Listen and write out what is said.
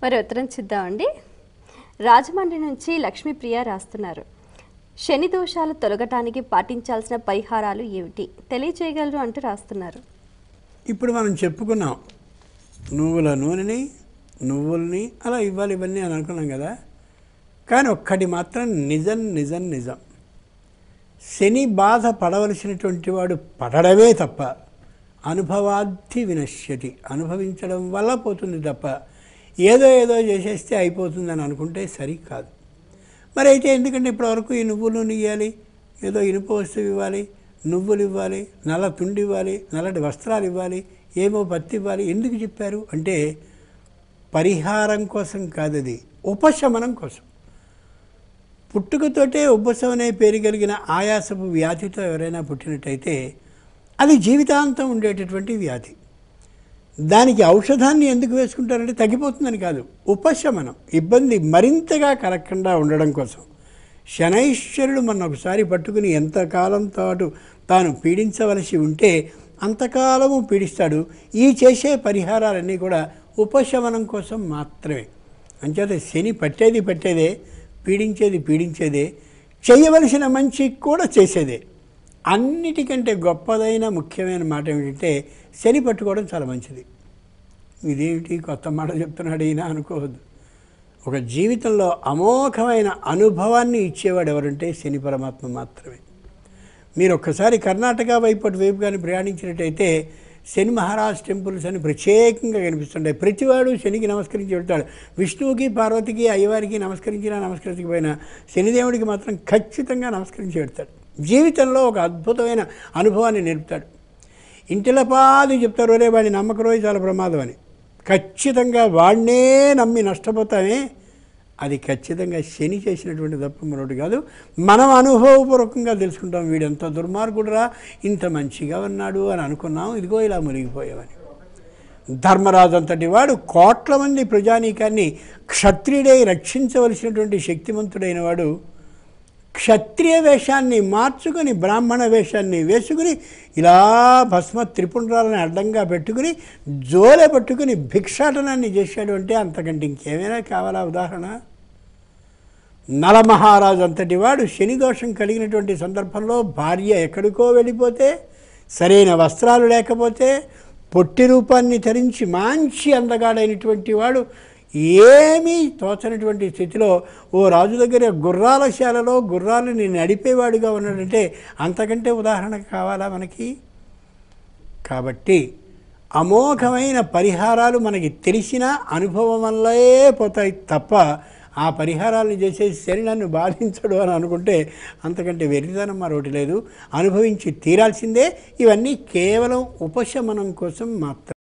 మరి ఉత్తరం చూద్దామండి. రాజమండ్రి నుంచి లక్ష్మీప్రియ రాస్తున్నారు. శని దోషాలు తొలగటానికి పాటించాల్సిన పరిహారాలు ఏమిటి తెలియజేయగలరు అంటూ రాస్తున్నారు. ఇప్పుడు మనం చెప్పుకున్నాం, నువ్వుల నూనెని, నువ్వుల్ని అలా ఇవ్వాలి ఇవన్నీ అని అనుకున్నాం కదా. కానీ ఒక్కటి మాత్రం నిజం నిజం నిజం, శని బాధ పడవలసినటువంటి వాడు పడడమే తప్ప అనుభవాద్ధి వినశ్యతి, అనుభవించడం వల్ల పోతుంది తప్ప ఏదో ఏదో చేసేస్తే అయిపోతుందని అనుకుంటే సరికాదు. మరి అయితే ఎందుకంటే ఇప్పటివరకు ఈ నువ్వుల నూనె ఇవ్వాలి, ఏదో ఇనుప వస్తువు ఇవ్వాలి, నువ్వులు ఇవ్వాలి, నల్ల తుండి ఇవ్వాలి, నల్లటి వస్త్రాలు ఇవ్వాలి, ఏమో పత్తి ఇవ్వాలి, ఎందుకు చెప్పారు అంటే పరిహారం కోసం కాదు, అది ఉపశమనం కోసం. పుట్టుకతోటే ఉబ్బసం అనే పేరు కలిగిన ఆయాసపు వ్యాధితో ఎవరైనా పుట్టినట్టయితే అది జీవితాంతం ఉండేటటువంటి వ్యాధి. దానికి ఔషధాన్ని ఎందుకు వేసుకుంటారంటే తగ్గిపోతుందని కాదు, ఉపశమనం, ఇబ్బంది మరింతగా కలగకుండా ఉండడం కోసం. శనైశ్వరుడు మన ఒకసారి పట్టుకుని ఎంతకాలం పాటు తాను పీడించవలసి ఉంటే అంతకాలము పీడిస్తాడు. ఈ చేసే పరిహారాలన్నీ కూడా ఉపశమనం కోసం మాత్రమే. అంచేత శని పట్టేదే, పీడించేదే, చేయవలసిన మంచి కూడా చేసేదే. అన్నిటికంటే గొప్పదైన ముఖ్యమైన మాట ఏమిటంటే శని పట్టుకోవడం చాలా మంచిది. ఇదేమిటి కొత్త మాట చెప్తున్నాడు ఈయన అనుకోవద్దు. ఒక జీవితంలో అమోఘమైన అనుభవాన్ని ఇచ్చేవాడు ఎవరంటే శని పరమాత్మ మాత్రమే. మీరు ఒక్కసారి కర్ణాటక వైపు కానీ ప్రయాణించినట్టయితే శని మహారాజ్ టెంపుల్స్ అని ప్రత్యేకంగా కనిపిస్తుంటాయి. ప్రతివాడు శనికి నమస్కరించి వెళ్తాడు. విష్ణువుకి, పార్వతికి, అయ్యవారికి నమస్కరించకపోయినా శనిదేవుడికి మాత్రం ఖచ్చితంగా నమస్కరించి వెళ్తాడు. జీవితంలో ఒక అద్భుతమైన అనుభవాన్ని నేర్పుతాడు. ఇంటిలపాది చెప్తారు, ఒరే వాడిని నమ్మకరోజు చాలా ప్రమాదం అని. ఖచ్చితంగా వాడినే నమ్మి నష్టపోతామే, అది ఖచ్చితంగా శని చేసినటువంటి తప్ప మరొకటి కాదు. మనం అనుభవపూర్వకంగా తెలుసుకుంటాం, వీడెంత దుర్మార్గుడురా, ఇంత మంచిగా ఉన్నాడు అని అనుకున్నాం, ఇదిగో ఇలా మునిగిపోయామని. ధర్మరాజు అంతటి వాడు కోట్ల మంది ప్రజానీకాన్ని క్షత్రియుడై రక్షించవలసినటువంటి శక్తిమంతుడైన వాడు క్షత్రియ వేషాన్ని మార్చుకొని బ్రాహ్మణ వేషాన్ని వేసుకుని ఇలా భస్మ త్రిపుండ్రాలను అడ్డంగా పెట్టుకుని జోలె పట్టుకుని భిక్షాటనాన్ని చేశాడు అంటే అంతకంటే ఇంకేమైనా కావాలా ఉదాహరణ? నలమహారాజు అంతటి వాడు శని దోషం కలిగినటువంటి సందర్భంలో భార్య ఎక్కడికో వెళ్ళిపోతే, సరైన వస్త్రాలు లేకపోతే, పొట్టి రూపాన్ని ధరించి మంచి అందగాడైనటువంటి వాడు ఏమీ తోచనటువంటి స్థితిలో ఓ రాజు దగ్గర గుర్రాలశాలలో గుర్రాలని నడిపేవాడుగా ఉన్నాడంటే అంతకంటే ఉదాహరణ కావాలా మనకి? కాబట్టి అమోఘమైన పరిహారాలు మనకి తెలిసిన అనుభవం వల్లే పోతాయి తప్ప ఆ పరిహారాలను చేసేసి శని నన్ను బాధించడు అని అనుకుంటే అంతకంటే వెర్రితనం మరొకటి లేదు. అనుభవించి తీరాల్సిందే. ఇవన్నీ కేవలం ఉపశమనం కోసం మాత్రం.